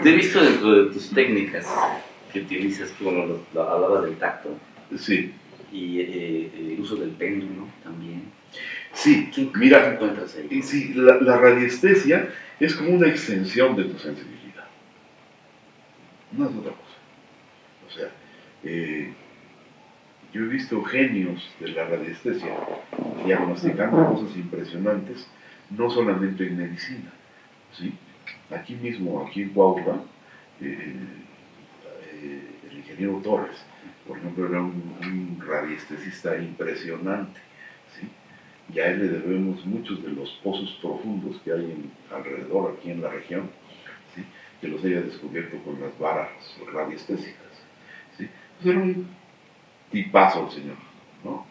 Te he visto dentro de tus técnicas que utilizas, que bueno, hablabas del tacto. Sí. Y el uso del péndulo también. Sí, ¿Qué mira, encuentras ahí? sí, la radiestesia es como una extensión de tu sensibilidad. No es otra cosa. O sea, yo he visto genios de la radiestesia diagnosticando cosas impresionantes, no solamente en medicina, ¿sí? Aquí mismo, aquí en Cuautla, el ingeniero Torres, por ejemplo, era un radiestesista impresionante, ¿sí? Y a él le debemos muchos de los pozos profundos que hay alrededor, aquí en la región, ¿sí? Que los haya descubierto con las varas radiestésicas, ¿sí? Pues era un tipazo el señor, ¿no?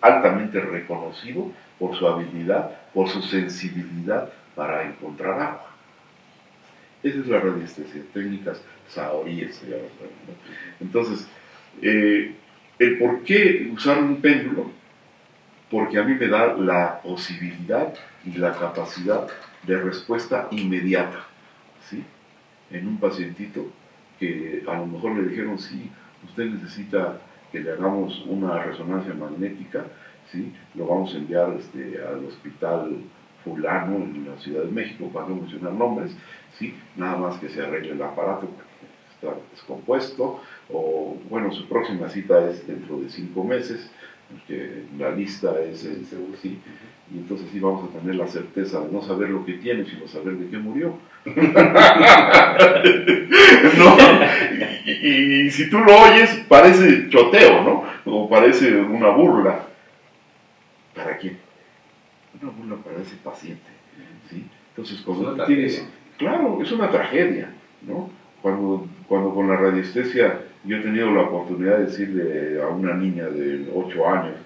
Altamente reconocido por su habilidad, por su sensibilidad para encontrar agua. Esa es la radiestesia, técnicas saoríes se llama, ¿no? Entonces, el por qué usar un péndulo, porque a mí me da la posibilidad y la capacidad de respuesta inmediata, ¿sí? En un pacientito que a lo mejor le dijeron, sí, usted necesita que le hagamos una resonancia magnética, ¿sí? Lo vamos a enviar al hospital fulano en la Ciudad de México, para no mencionar nombres, ¿sí? Nada más que se arregle el aparato porque está descompuesto, o bueno, su próxima cita es dentro de 5 meses, porque la lista es, sí, y entonces sí vamos a tener la certeza de no saber lo que tiene, sino saber de qué murió. ¿No? Y si tú lo oyes, parece choteo, ¿no? O parece una burla. ¿Para quién? Una burla para ese paciente, ¿sí? Entonces, cuando tú tienes... Claro, es una tragedia, ¿no? Cuando con la radiestesia yo he tenido la oportunidad de decirle a una niña de 8 años,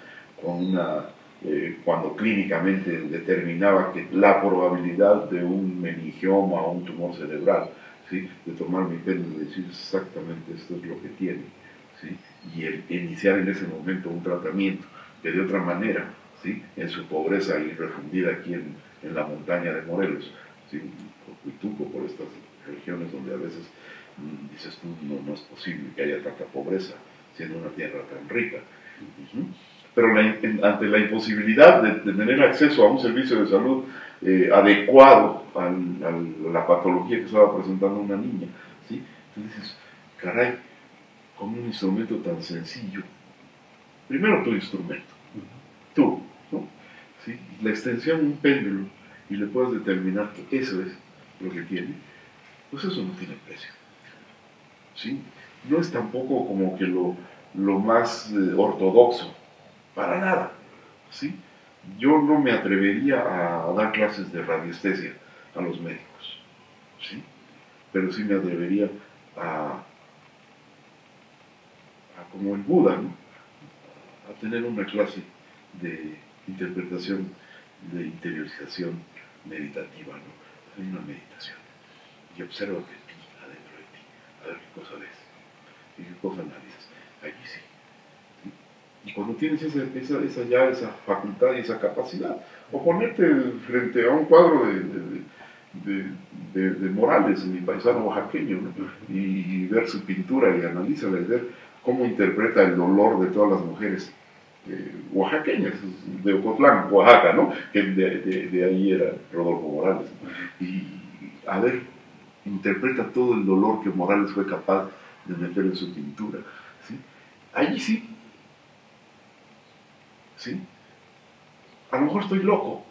cuando clínicamente determinaba que la probabilidad de un meningioma o un tumor cerebral, ¿sí? De tomar mi péndulo y decir exactamente esto es lo que tiene, ¿sí? Y iniciar en ese momento un tratamiento que de otra manera, ¿sí? En su pobreza y refundida aquí en la montaña de Morelos, ¿sí? Por Huituco, por estas regiones donde a veces dices tú, no es posible que haya tanta pobreza siendo una tierra tan rica. Pero ante la imposibilidad de tener acceso a un servicio de salud adecuado a la patología que estaba presentando una niña, ¿sí? Entonces dices, caray, con un instrumento tan sencillo, primero tu instrumento, tú, ¿no? ¿Sí? La extensión, un péndulo, y le puedes determinar que eso es lo que tiene, pues eso no tiene precio, ¿sí? No es tampoco como que lo más ortodoxo, para nada, ¿sí? Yo no me atrevería a dar clases de radiestesia a los médicos, ¿sí? Pero sí me atrevería a como el Buda, ¿no? A tener una clase de interpretación, de interiorización meditativa, ¿no? Hay una meditación. Y observa que ti, adentro de ti, a ver qué cosa ves y qué cosa analizas. Allí sí. Y cuando tienes esa facultad y esa capacidad, o ponerte frente a un cuadro de Morales, mi paisano oaxaqueño, ¿no? Y ver su pintura y analizarla y ver cómo interpreta el dolor de todas las mujeres oaxaqueñas, de Ocotlán, Oaxaca, ¿no? Que de ahí era Rodolfo Morales. Y a ver, interpreta todo el dolor que Morales fue capaz de meter en su pintura, ¿sí? Allí sí, ¿sí? A lo mejor estoy loco,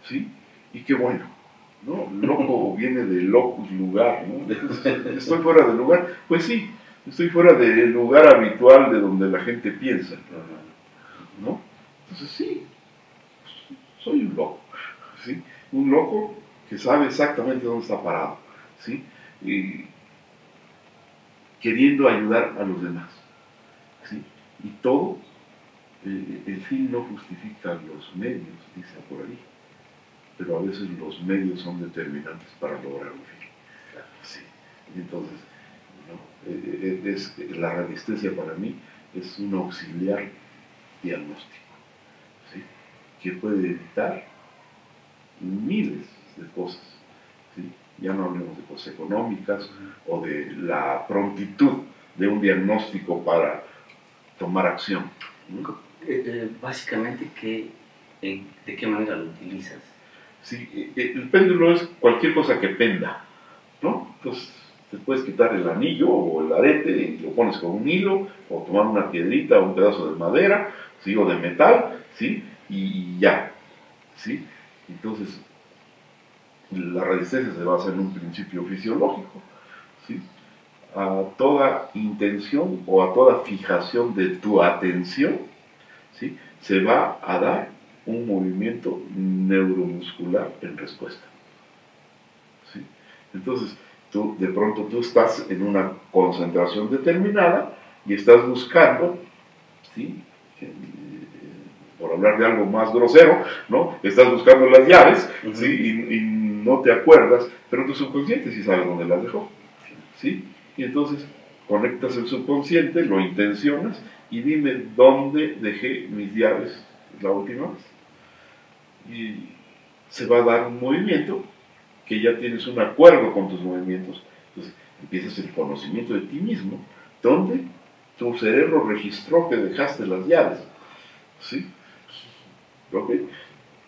¿sí? Y qué bueno, ¿no? Loco viene de locus, lugar, ¿no? Estoy fuera de lugar, pues sí, estoy fuera del lugar habitual de donde la gente piensa, ¿no? Entonces sí, soy un loco, ¿sí? Un loco que sabe exactamente dónde está parado, ¿sí? Y queriendo ayudar a los demás, ¿sí? Y todo, el fin no justifica los medios, dice por ahí, pero a veces los medios son determinantes para lograr un fin. Sí. Entonces, ¿no? La radiestesia para mí es un auxiliar diagnóstico, ¿sí? Que puede evitar miles de cosas, ¿sí? Ya no hablemos de cosas económicas o de la prontitud de un diagnóstico para tomar acción. Básicamente, ¿de qué manera lo utilizas? Sí, el péndulo es cualquier cosa que penda, ¿no? Entonces, te puedes quitar el anillo o el arete y lo pones con un hilo, o tomar una piedrita o un pedazo de madera, ¿sí? O de metal, ¿sí? Y ya, ¿sí? Entonces, la radiestesia se basa en un principio fisiológico, ¿sí? A toda intención o a toda fijación de tu atención, ¿sí? Se va a dar un movimiento neuromuscular en respuesta, ¿sí? Entonces, de pronto tú estás en una concentración determinada y estás buscando, ¿sí? Por hablar de algo más grosero, ¿no? Estás buscando las llaves, ¿sí? Y no te acuerdas, pero tu subconsciente sí sabe dónde las dejó, ¿sí? Y entonces conectas el subconsciente, lo intencionas y dime dónde dejé mis llaves la última vez. Y se va a dar un movimiento que ya tienes un acuerdo con tus movimientos. Entonces empiezas el conocimiento de ti mismo, donde tu cerebro registró que dejaste las llaves, ¿sí? ¿Ok?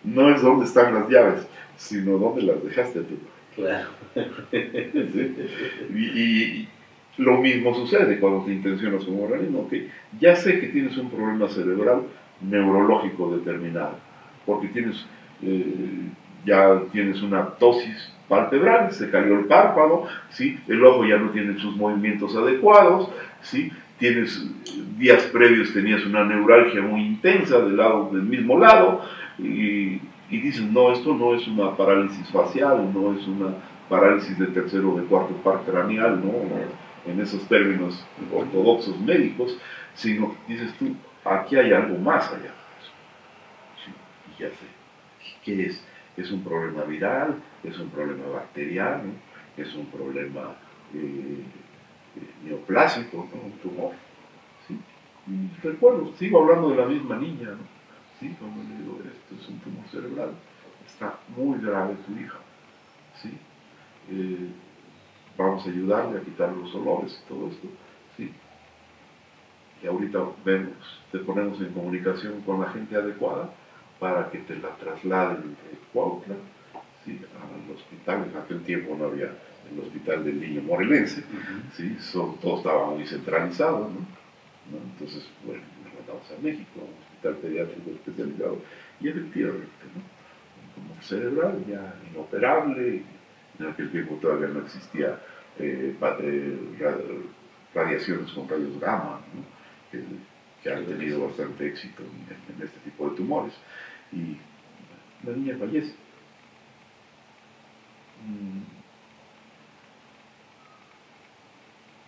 No es dónde están las llaves, sino dónde las dejaste tú. Claro. ¿Sí? Y lo mismo sucede cuando te intencionas como organismo, ¿ok? Ya sé que tienes un problema cerebral neurológico determinado, porque ya tienes una ptosis palpebral, se cayó el párpado, ¿sí? El ojo ya no tiene sus movimientos adecuados, ¿sí? Días previos tenías una neuralgia muy intensa del mismo lado, y dices, no, esto no es una parálisis facial, no es una parálisis de tercero o de cuarto par craneal, ¿no? En esos términos ortodoxos médicos, sino dices tú, aquí hay algo más allá. Sí, y ya sé, ¿qué es? ¿Es un problema viral? ¿Es un problema bacteriano? ¿Es un problema neoplásico, ¿no? Un tumor? ¿Sí? Y recuerdo, sigo hablando de la misma niña, ¿no? ¿Sí? Cuando le digo, esto es un tumor cerebral, está muy grave tu hija, ¿sí? Vamos a ayudarle a quitar los olores y todo esto, ¿sí? Y ahorita vemos, te ponemos en comunicación con la gente adecuada para que te la trasladen de Cuautla, ¿sí? Al hospital. En aquel tiempo no había el hospital del niño morelense, ¿sí? Todo estaba muy centralizado, ¿no? Entonces, bueno, nos mandamos a México, a un hospital pediátrico especializado, y efectivamente, ¿no? Como cerebral, ya inoperable. En aquel tiempo todavía no existía radiaciones con rayos gamma, ¿no? que han tenido bastante éxito en este tipo de tumores. Y la niña fallece.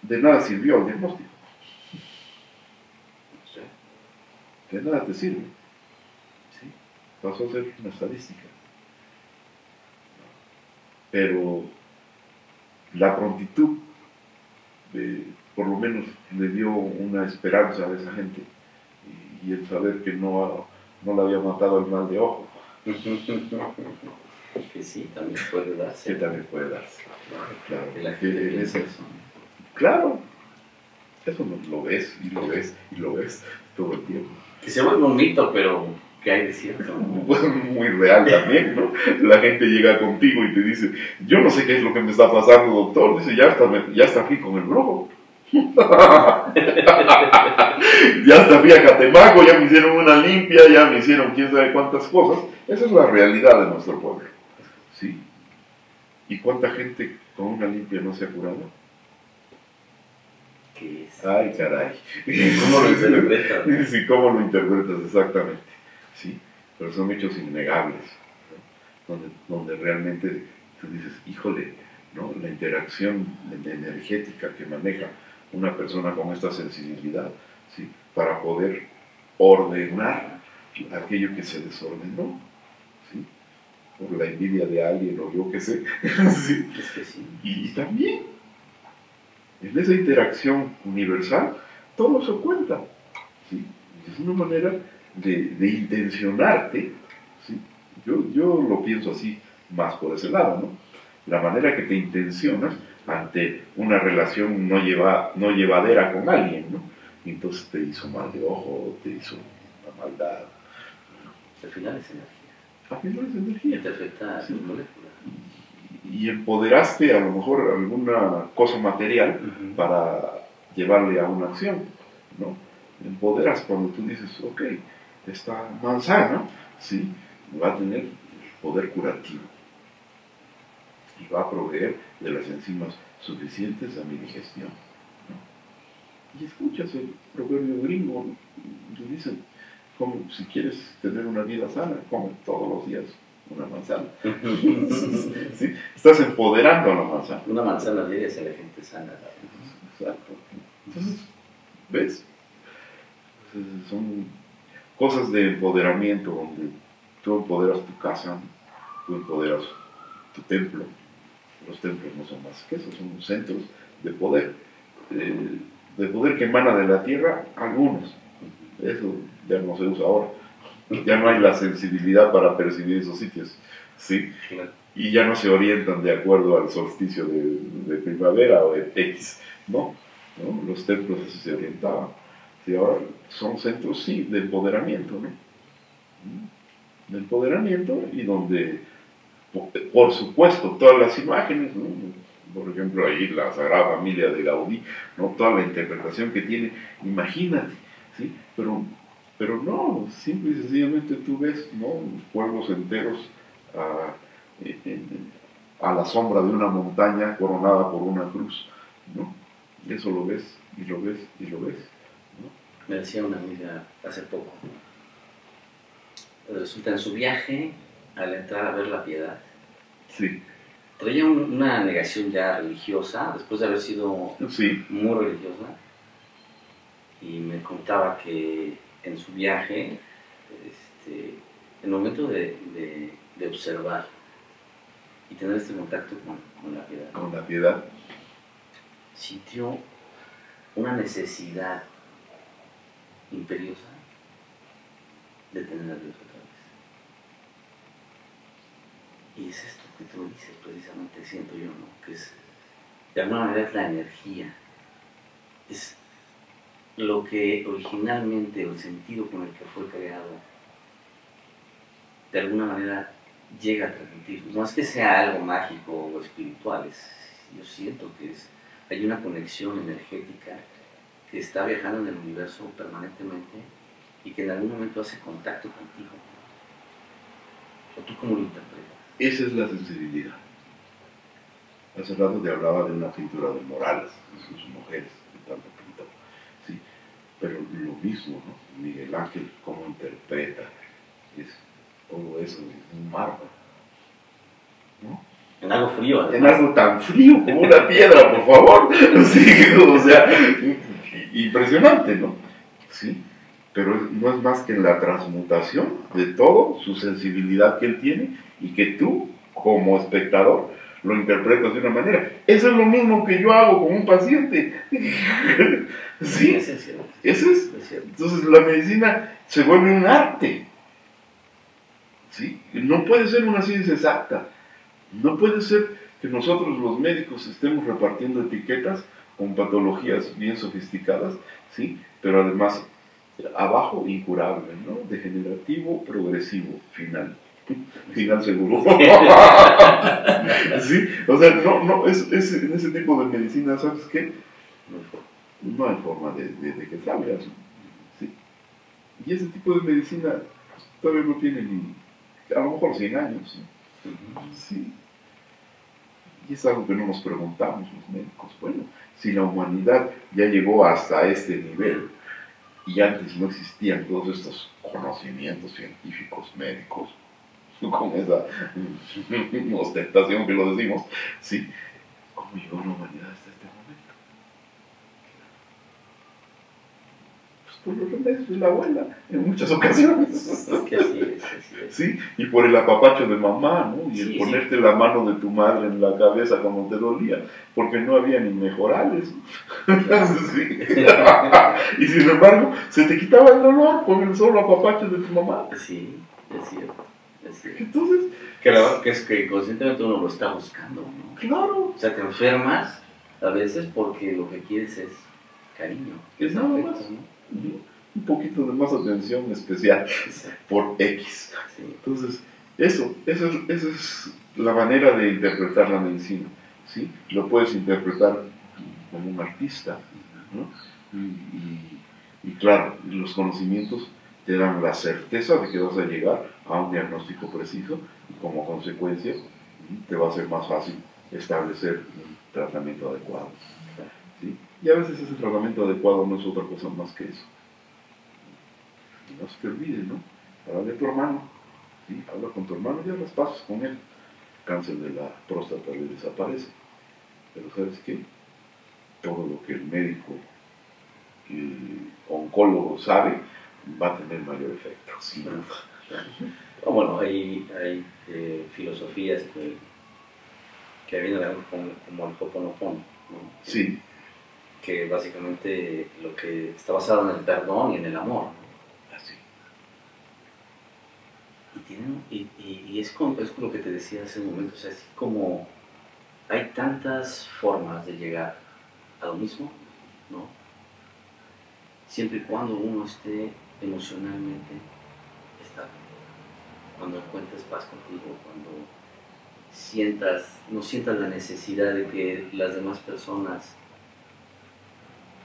De nada sirvió el diagnóstico. De nada te sirve. ¿Sí? Pasó a ser una estadística. Pero la prontitud, por lo menos, le dio una esperanza a esa gente. Y el saber que no le había matado el mal de ojo. Que sí, también puede darse. Que también puede darse. Claro. Que la gente piensa eso. Claro. Eso lo ves y lo ves y lo ves todo el tiempo. Que se vuelve un mito, pero que hay de cierto. Pues muy real también, ¿no? La gente llega contigo y te dice, yo no sé qué es lo que me está pasando, doctor. Dice, ya está aquí con el brujo. Ya hasta fui a Catemaco, ya me hicieron una limpia, ya me hicieron quién sabe cuántas cosas. Esa es la realidad de nuestro pueblo, ¿sí? ¿Y cuánta gente con una limpia no se ha curado? ¿Qué es? Ay, caray. ¿Cómo lo interpretas? Sí, ¿cómo lo interpretas exactamente? Sí, pero son hechos innegables, ¿no? Donde realmente tú dices, híjole, ¿no? La interacción energética que maneja una persona con esta sensibilidad, ¿sí? Para poder ordenar aquello que se desordenó, ¿sí? Por la envidia de alguien o yo qué sé. ¿Sí? Es que sí. Y también, en esa interacción universal, todo eso cuenta, ¿sí? Es una manera de intencionarte, ¿sí? Yo lo pienso así, más por ese lado, ¿no? la manera que te intencionas ante una relación no llevadera con alguien, ¿no? Y entonces te hizo mal de ojo, te hizo una maldad. Al final es energía. Al final es Y energía. te afecta a Sí. tu molécula. Y empoderaste a lo mejor alguna cosa material para llevarle a una acción, ¿no? Empoderas cuando tú dices, ok, esta manzana, ¿sí? Va a tener poder curativo y va a proveer de las enzimas suficientes a mi digestión, ¿no? Y escuchas el proverbio gringo, que dice, como si quieres tener una vida sana, come todos los días una manzana. ¿Sí? Estás empoderando a la manzana. Una manzana diaria hace a la gente sana. Exacto. Entonces, ¿ves? Son cosas de empoderamiento donde tú empoderas tu casa, tú empoderas tu templo. Los templos no son más que eso, son centros de poder que emana de la tierra, algunos. Eso ya no se usa ahora. Ya no hay la sensibilidad para percibir esos sitios, ¿sí? Y ya no se orientan de acuerdo al solsticio de primavera o de X, ¿no? Los templos así se orientaban. Sí, ahora son centros, sí, de empoderamiento, ¿no? De empoderamiento y donde, por supuesto, todas las imágenes, ¿no? Por ejemplo, ahí la Sagrada Familia de Gaudí, ¿no? Toda la interpretación que tiene, imagínate, ¿sí? Pero no, simple y sencillamente tú ves, ¿no? Pueblos enteros a la sombra de una montaña coronada por una cruz, ¿no? Y eso lo ves, y lo ves, y lo ves, ¿no? Me decía una amiga hace poco, resulta en su viaje, al entrar a ver la Piedad, sí, traía una negación ya religiosa, después de haber sido sí, muy religiosa, y me contaba que en su viaje, en el momento de observar y tener este contacto con la Piedad, con la Piedad, sintió una necesidad imperiosa de tener a Dios otra vez. Y es esto que tú dices, precisamente, siento yo, ¿no? Que es, de alguna manera, es la energía, es lo que originalmente, o el sentido con el que fue creado, de alguna manera llega a transmitir. No es que sea algo mágico o espiritual, yo siento que hay una conexión energética que está viajando en el universo permanentemente y que en algún momento hace contacto contigo. ¿O tú cómo lo interpretas? esa es la sensibilidad. Hace rato te hablaba de una pintura de Morales, de sus mujeres, de tanto pintor, ¿sí? Pero lo mismo, ¿no? Miguel Ángel, cómo interpreta todo eso, es un mármol, ¿no? En algo frío, además. En algo tan frío como una piedra, por favor. Sí, o sea, impresionante, ¿no? Sí, pero no es más que la transmutación de todo, su sensibilidad que él tiene y que tú, como espectador, lo interpretas de una manera. Eso es lo mismo que yo hago con un paciente. Sí, Es cierto. eso es. Es cierto. Entonces la medicina se vuelve un arte. ¿Sí? No puede ser una ciencia exacta. No puede ser que nosotros los médicos estemos repartiendo etiquetas con patologías bien sofisticadas, ¿sí? Pero además abajo incurable, ¿no? Degenerativo, progresivo, final. Final seguro. ¿Sí? O sea, no, en ese tipo de medicina, ¿sabes qué? No hay forma de que salgas. ¿Sí? Y ese tipo de medicina todavía no tiene ni, a lo mejor 100 años. Sí. Y es algo que no nos preguntamos los médicos. Bueno, si la humanidad ya llegó hasta este nivel y antes no existían todos estos conocimientos científicos, médicos, con esa ostentación que lo decimos, ¿sí? ¿Cómo llegó la humanidad hasta este momento? Pues por los remedios de la abuela, en muchas ocasiones. Es que así es. Sí, y por el apapacho de mamá, ¿no? Y el Sí, ponerte la mano de tu madre en la cabeza cuando te dolía, porque no había ni mejorales. Sí. Y sin embargo, se te quitaba el dolor con el solo apapacho de tu mamá. Sí, es cierto. Entonces, que es que conscientemente uno lo está buscando, ¿no? claro, O sea, te enfermas a veces porque lo que quieres es cariño, es nada afecto, más. ¿no? Un poquito de más atención especial por X. Sí. Entonces, esa es la manera de interpretar la medicina, ¿sí? Lo puedes interpretar como un artista, ¿no? Y claro, los conocimientos te dan la certeza de que vas a llegar a un diagnóstico preciso y como consecuencia te va a ser más fácil establecer un tratamiento adecuado, ¿sí? Y a veces ese tratamiento adecuado no es otra cosa más que eso. Y no se te olvide, ¿no? Habla de tu hermano, ¿sí? Habla con tu hermano y haz las paces con él. Cáncer de la próstata le desaparece. Pero ¿sabes qué? Todo lo que el médico oncólogo sabe va a tener mayor efecto, sin duda. Bueno, hay filosofías que vienen algo como el Ho'oponopono, ¿no? Sí. Que básicamente lo que está basado en el perdón y en el amor, ¿no? Así. Y es lo que te decía hace un momento, o sea, es como hay tantas formas de llegar a lo mismo, ¿no? Siempre y cuando uno esté emocionalmente estable, cuando encuentres paz contigo, cuando no sientas la necesidad de que las demás personas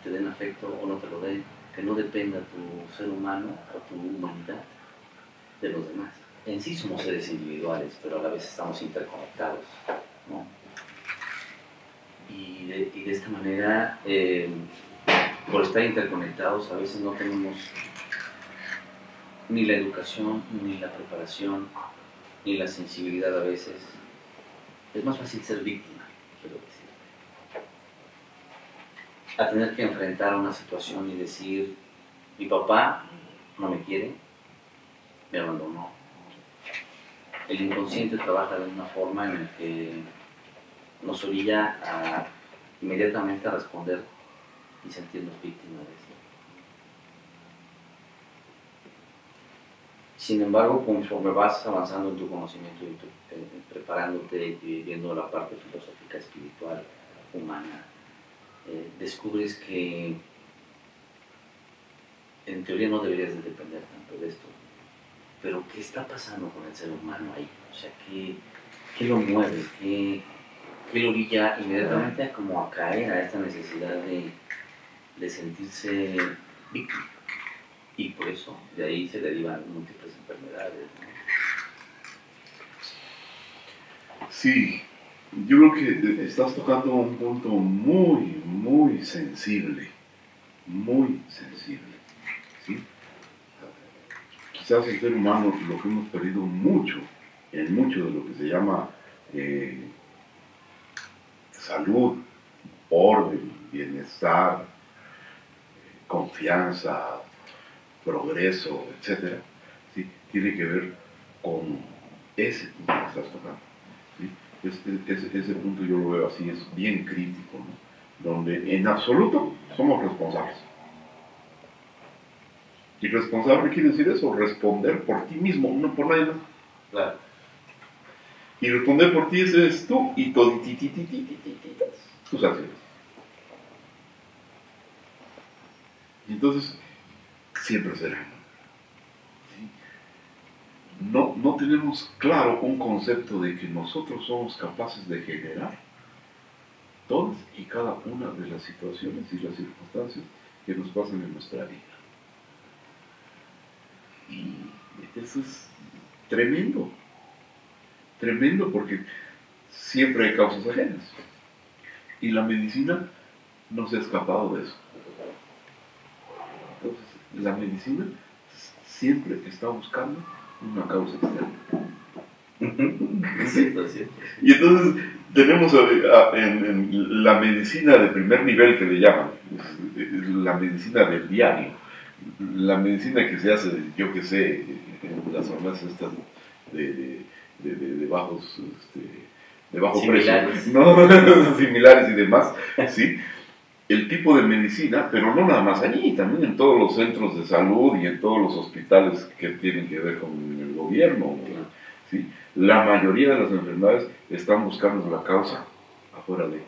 te den afecto o no te lo den, que no dependa tu ser humano o tu humanidad de los demás. En sí somos seres individuales, pero a la vez estamos interconectados, ¿no? Y de esta manera, por estar interconectados, a veces no tenemos ni la educación, ni la preparación, ni la sensibilidad a veces. Es más fácil ser víctima, quiero decir. A tener que enfrentar una situación y decir, mi papá no me quiere, me abandonó. El inconsciente trabaja de una forma en la que nos orilla inmediatamente a responder y sentirnos víctimas de esto. Sin embargo, conforme vas avanzando en tu conocimiento y preparándote y viendo la parte filosófica, espiritual, humana, descubres que en teoría no deberías de depender tanto de esto. Pero ¿qué está pasando con el ser humano ahí? O sea, ¿qué lo mueve? ¿Qué lo orilla inmediatamente a caer a esta necesidad de sentirse víctima? Y por eso, de ahí se derivan múltiples enfermedades, ¿no? Sí, yo creo que estás tocando un punto muy, muy sensible, ¿sí? Quizás el ser humano lo que hemos perdido mucho, en mucho de lo que se llama salud, orden, bienestar, confianza, progreso, etc., ¿sí? Tiene que ver con ese punto que estás tocando, ¿sí? Ese punto yo lo veo así, es bien crítico, ¿no? Donde en absoluto somos responsables. Y responsable quiere decir eso, responder por ti mismo, no por nadie más. Claro. Y responder por ti es tú y tus acciones. Y entonces, siempre será. No tenemos claro un concepto de que nosotros somos capaces de generar todas y cada una de las situaciones y las circunstancias que nos pasan en nuestra vida. Y eso es tremendo, tremendo porque siempre hay causas ajenas. Y la medicina no se ha escapado de eso. Entonces, la medicina siempre está buscando una causa externa. ¿Sí? Y entonces tenemos en la medicina de primer nivel que le llaman, la medicina del diario, la medicina que se hace, yo que sé, en las farmacias estas de bajos, de bajo similares. precio, no, similares y demás, ¿sí? El tipo de medicina, pero no nada más allí, también en todos los centros de salud y en todos los hospitales que tienen que ver con el gobierno, ¿sí? La mayoría de las enfermedades están buscando la causa afuera de,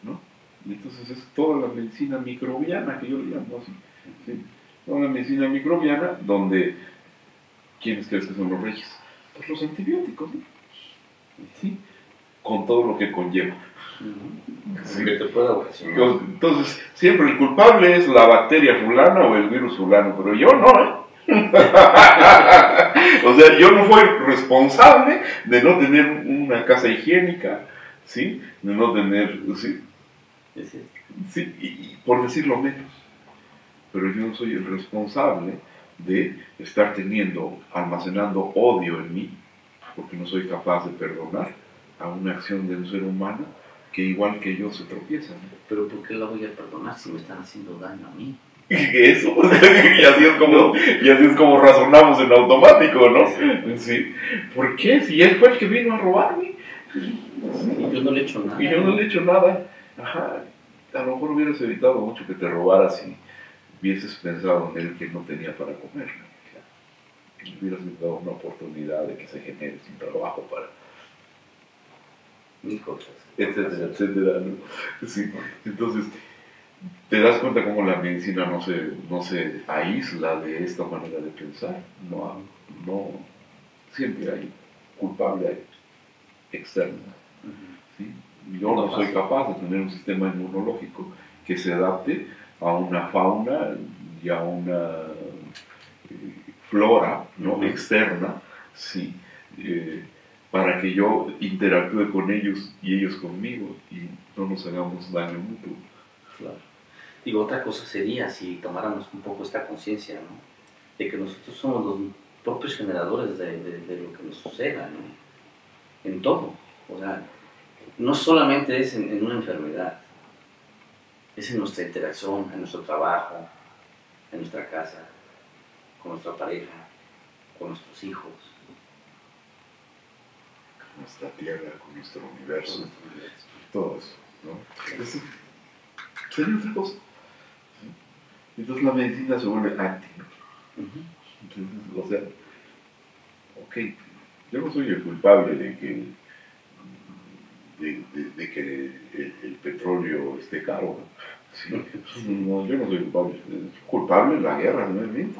¿no? Y entonces es toda la medicina microbiana, que yo le llamo así, ¿sí? Toda la medicina microbiana donde, ¿quiénes crees que son los reyes? Pues los antibióticos, ¿no? ¿Sí? Con todo lo que conlleva. Sí. Que te pueda ocasionar. Entonces, siempre el culpable es la bacteria fulana o el virus fulano, pero yo no, ¿eh? O sea, yo no fui responsable de no tener una casa higiénica, ¿sí? De no tener, ¿sí? Sí, y por decirlo menos. Pero yo no soy el responsable de estar almacenando odio en mí, porque no soy capaz de perdonar a una acción de un ser humano que igual que yo se tropieza, ¿no? Pero ¿por qué la voy a perdonar si me están haciendo daño a mí? Eso, y así es como razonamos en automático, ¿no? Sí. ¿Por qué? Si él fue el que vino a robarme. Y yo no le he hecho nada. Y yo no le he hecho nada. Ajá. A lo mejor hubieras evitado mucho que te robara si hubieses pensado en él que no tenía para comer, ¿no? Que le hubieras dado una oportunidad de que se genere un trabajo para... Mil cosas. Etcétera, etcétera, ¿no? Sí. Entonces, te das cuenta cómo la medicina no se aísla de esta manera de pensar. No, siempre hay culpable externo. ¿Sí? Yo no soy capaz de tener un sistema inmunológico que se adapte a una fauna y a una flora, ¿no? Externa, sí, para que yo interactúe con ellos y ellos conmigo y no nos hagamos daño mutuo. Claro. Digo, otra cosa sería si tomáramos un poco esta conciencia, ¿no? De que nosotros somos los propios generadores de lo que nos suceda, ¿no? En todo. O sea, no solamente es en una enfermedad, es en nuestra interacción, en nuestro trabajo, en nuestra casa, con nuestra pareja, con nuestros hijos. Con nuestra tierra, con nuestro universo, todo eso, ¿no? Eso sería otra cosa. Entonces la medicina se vuelve anti, ¿no? Entonces, o sea, ok, yo no soy el culpable de que el petróleo esté caro, ¿no? Sí. No, yo no soy culpable. Culpable en la guerra, no es bien.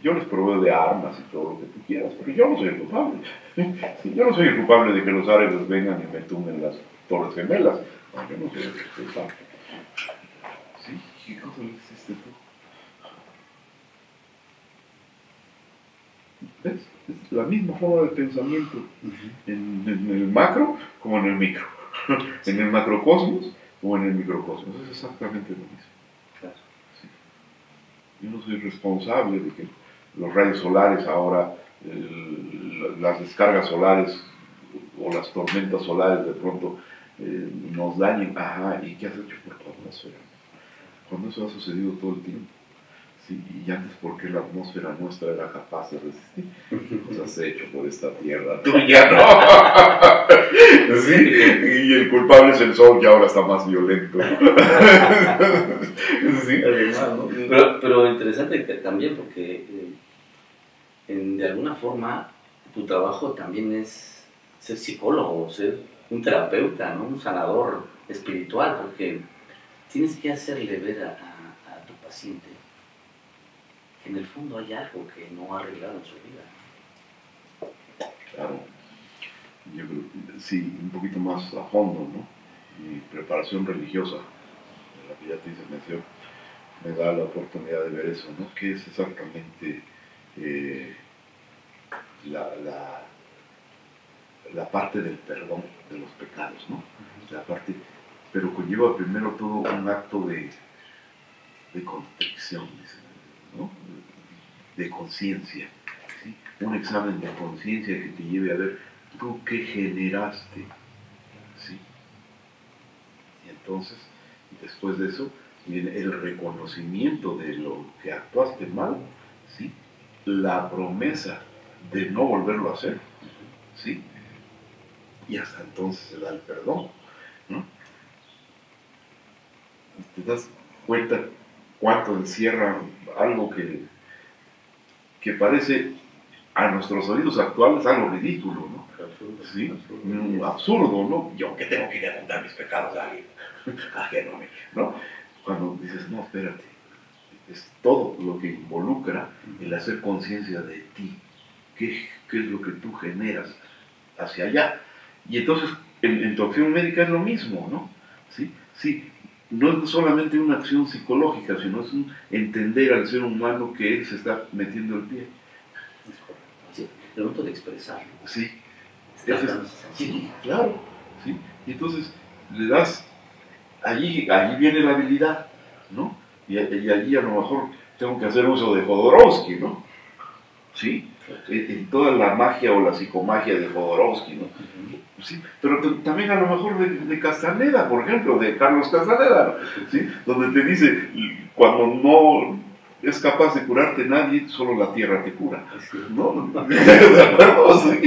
Yo les proveo de armas y todo lo que tú quieras, pero yo no soy el culpable. Yo no soy el culpable de que los árabes vengan y me tumben las Torres Gemelas. No, yo no soy el culpable. ¿Sí? ¿Qué cosa le hiciste tú? ¿Ves? Es la misma forma de pensamiento en el macro como en el micro. En el macrocosmos como en el microcosmos. Es exactamente lo mismo. Claro. Sí. Yo no soy responsable de que los rayos solares ahora, las descargas solares o las tormentas solares de pronto nos dañen. Ajá, ¿y qué has hecho por tu atmósfera? Cuando eso ha sucedido todo el tiempo. Sí, y antes, ¿por qué la atmósfera nuestra era capaz de resistir? Pues has hecho por esta tierra tuya, ¿no? Sí, y el culpable es el sol, que ahora está más violento. Sí. Pero interesante que también, porque de alguna forma tu trabajo también es ser psicólogo, ser un terapeuta, ¿no? Un sanador espiritual, porque tienes que hacerle ver a tu paciente que en el fondo hay algo que no ha arreglado en su vida. Claro, yo creo que sí, un poquito más a fondo, ¿no? Mi preparación religiosa, de la que ya te hice mención, me da la oportunidad de ver eso, ¿no? ¿Qué es exactamente la parte del perdón de los pecados, ¿no? La parte, pero conlleva primero todo un acto de contrición, ¿no? De conciencia, ¿sí? Un examen de conciencia que te lleve a ver tú qué generaste, ¿sí? Y entonces, después de eso, viene el reconocimiento de lo que actuaste mal, ¿sí? La promesa de no volverlo a hacer, ¿sí? Y hasta entonces se da el perdón, ¿no? Te das cuenta cuánto encierra algo que parece a nuestros oídos actuales algo ridículo, ¿no? Absurdo, Sí, absurdo. absurdo, ¿no? Yo que tengo que ir a contar mis pecados a alguien ajeno a mí, ¿no? Cuando dices, no, espérate, es todo lo que involucra el hacer conciencia de ti, qué es lo que tú generas hacia allá. Y entonces, en tu acción médica es lo mismo, ¿no? Sí, sí, no es solamente una acción psicológica, sino es un entender al ser humano que él se está metiendo el pie. Es correcto. Sí, el momento de expresarlo. Sí, Sí, claro, ¿sí? Y entonces le das, allí viene la habilidad, ¿no? Y allí a lo mejor tengo que hacer uso de Jodorowsky, ¿no? ¿Sí? En toda la magia o la psicomagia de Jodorowsky, ¿no? Sí, pero también a lo mejor de Castaneda, por ejemplo, de Carlos Castaneda, ¿sí? Donde te dice, cuando no es capaz de curarte nadie, solo la tierra te cura, ¿no? ¿De acuerdo? ¿Sí?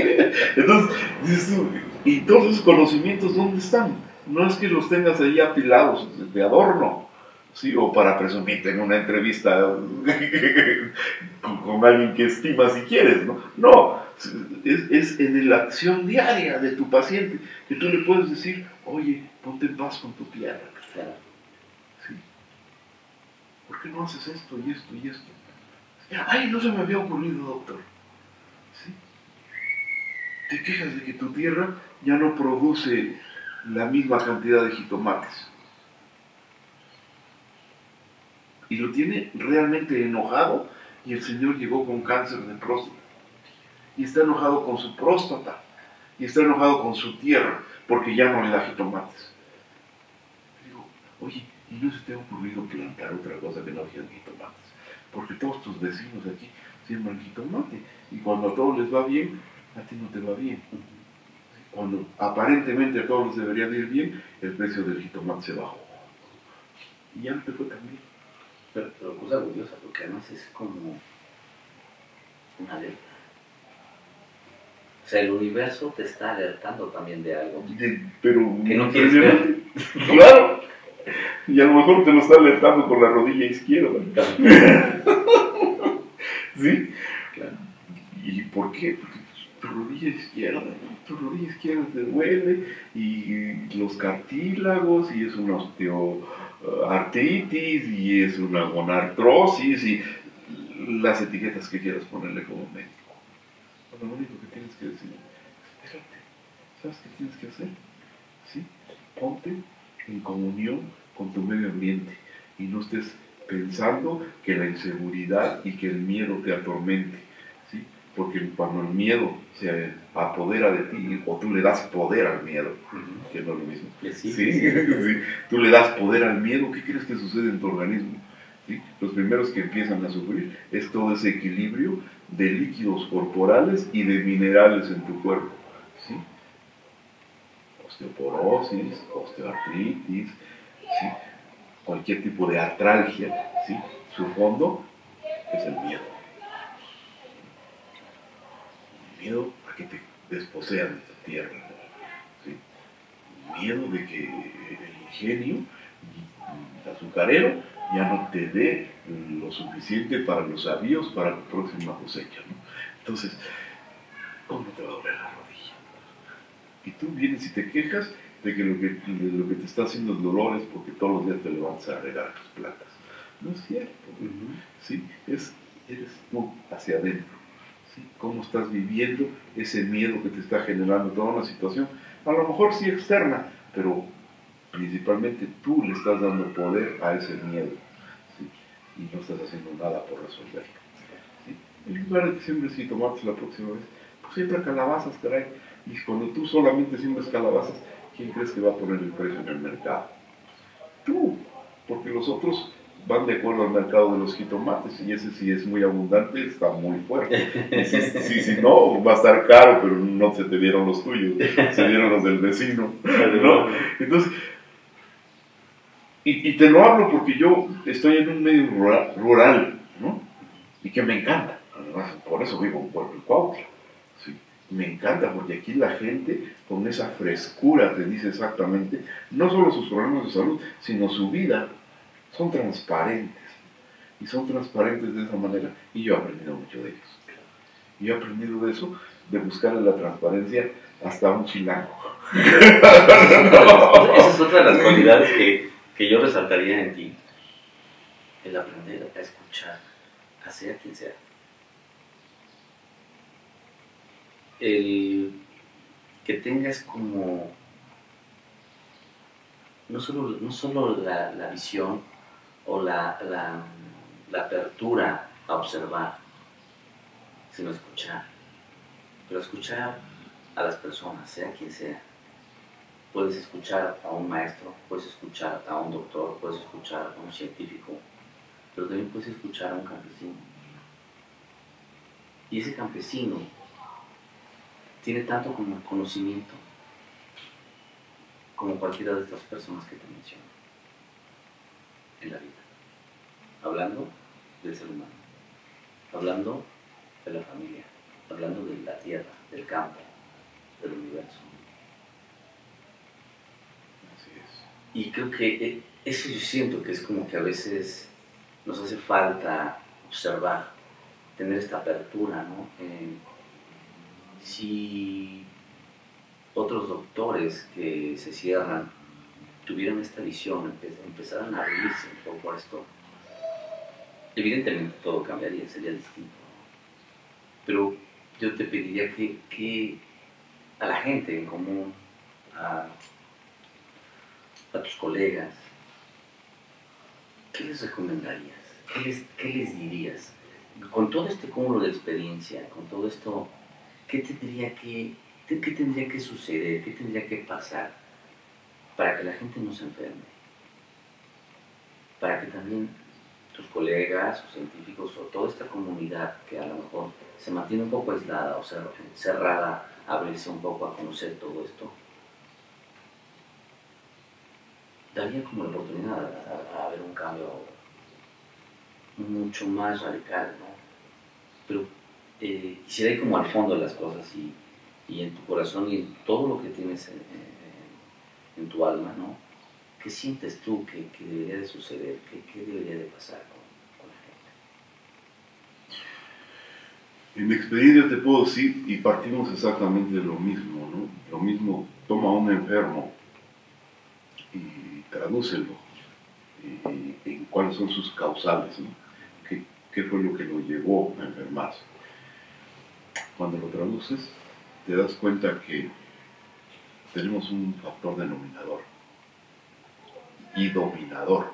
Entonces, dices tú, ¿y todos esos conocimientos dónde están? No es que los tengas ahí apilados de adorno, ¿sí? O para presumirte en una entrevista con alguien que estimas si quieres, ¿no? No, es en la acción diaria de tu paciente que tú le puedes decir, oye, ponte en paz con tu tierra. ¿Sí? ¿Por qué no haces esto y esto y esto? Ay, no se me había ocurrido, doctor. ¿Sí? Te quejas de que tu tierra ya no produce la misma cantidad de jitomates. Y lo tiene realmente enojado, y el señor llegó con cáncer de próstata. Y está enojado con su próstata. Y está enojado con su tierra, porque ya no le da jitomates. Digo, oye, ¿y no se te ha ocurrido plantar otra cosa que no sea jitomates? Porque todos tus vecinos aquí siembran jitomate. Y cuando a todos les va bien, a ti no te va bien. Cuando aparentemente a todos les debería de ir bien, el precio del jitomate se bajó. Y ya no te fue tan bien. Pero cosa curiosa, porque además es como una alerta. O sea, el universo te está alertando también de algo. Pero que no quieres ver. Claro. Y a lo mejor te lo está alertando con la rodilla izquierda. ¿Sí? Claro. ¿Y por qué? Porque tu rodilla izquierda te duele, y los cartílagos, y es una osteoartritis, y es una gonartrosis, y las etiquetas que quieras ponerle como médico. Lo único que tienes que decir, espérate, ¿sabes qué tienes que hacer? ¿Sí? Ponte en comunión con tu medio ambiente y no estés pensando que la inseguridad y que el miedo te atormente, ¿sí? Porque cuando el miedo se apodera de ti, o tú le das poder al miedo, que no es lo mismo, ¿sí? Tú le das poder al miedo, ¿qué crees que sucede en tu organismo? ¿Sí? Los primeros que empiezan a sufrir es todo ese equilibrio de líquidos corporales y de minerales en tu cuerpo, ¿sí? Osteoporosis, osteoartritis, ¿sí? Cualquier tipo de artralgia, ¿sí? Su fondo es el miedo. El miedo a que te desposean de tu tierra, ¿sí? Miedo de que el ingenio azucarero ya no te dé lo suficiente para los avíos para tu próxima cosecha, ¿no? Entonces, ¿cómo te va a doler la rodilla? Y tú vienes y te quejas de que lo que te está haciendo es dolor es porque todos los días te levantas a regar tus plantas. No es cierto, ¿sí? Eres tú hacia adentro, ¿sí? ¿Cómo estás viviendo ese miedo que te está generando toda una situación? A lo mejor sí externa, pero principalmente tú le estás dando poder a ese miedo, ¿sí? Y no estás haciendo nada por resolverlo, ¿sí? En lugar de que siembres jitomates la próxima vez, pues siembra calabazas, caray. Y cuando tú solamente siembras calabazas, ¿quién crees que va a poner el precio en el mercado? Tú, porque los otros van de acuerdo al mercado de los jitomates, y ese si es muy abundante, está muy fuerte. Y si no, va a estar caro, pero no se te dieron los tuyos, se dieron los del vecino, ¿no? Entonces, y te lo hablo porque yo estoy en un medio rural, ¿no? Y que me encanta, además, por eso vivo en Pueblo Cuautla, ¿sí? Me encanta porque aquí la gente con esa frescura te dice exactamente, no solo sus problemas de salud, sino su vida, son transparentes. Y son transparentes de esa manera, y yo he aprendido mucho de ellos. Y he aprendido de eso, de buscarle la transparencia hasta a un chilango. Esa es otra de las cualidades que yo resaltaría en ti. El aprender a escuchar, a sea quien sea. El que tengas como no solo la visión o la apertura a observar, sino escuchar. Pero escuchar a las personas, sea quien sea. Puedes escuchar a un maestro, puedes escuchar a un doctor, puedes escuchar a un científico, pero también puedes escuchar a un campesino. Y ese campesino tiene tanto como conocimiento como cualquiera de estas personas que te menciono en la vida. Hablando del ser humano, hablando de la familia, hablando de la tierra, del campo, del universo. Así es. Y creo que eso yo siento que es como que a veces nos hace falta observar, tener esta apertura, ¿no? Si otros doctores que se cierran tuvieran esta visión, empezaran a abrirse un poco a esto, evidentemente todo cambiaría, sería distinto. Pero yo te pediría que a la gente en común, a tus colegas, ¿qué les recomendarías? ¿Qué les dirías? Con todo este cúmulo de experiencia, con todo esto, ¿qué tendría que suceder? ¿Qué tendría que pasar para que la gente no se enferme? Para que también tus colegas o científicos o toda esta comunidad que a lo mejor se mantiene un poco aislada o cerrada, abrirse un poco a conocer todo esto, daría como la oportunidad a ver un cambio mucho más radical, ¿no? Pero quisiera ir como al fondo de las cosas y en tu corazón y en todo lo que tienes en tu alma, ¿no? ¿Qué sientes tú que debería de suceder? ¿Qué debería de pasar con la gente? En mi experiencia te puedo decir, y partimos exactamente de lo mismo, ¿no? Lo mismo, toma a un enfermo y tradúcelo en cuáles son sus causales, ¿no? ¿Qué fue lo que lo llevó a enfermarse? Cuando lo traduces, te das cuenta que tenemos un factor denominador y dominador,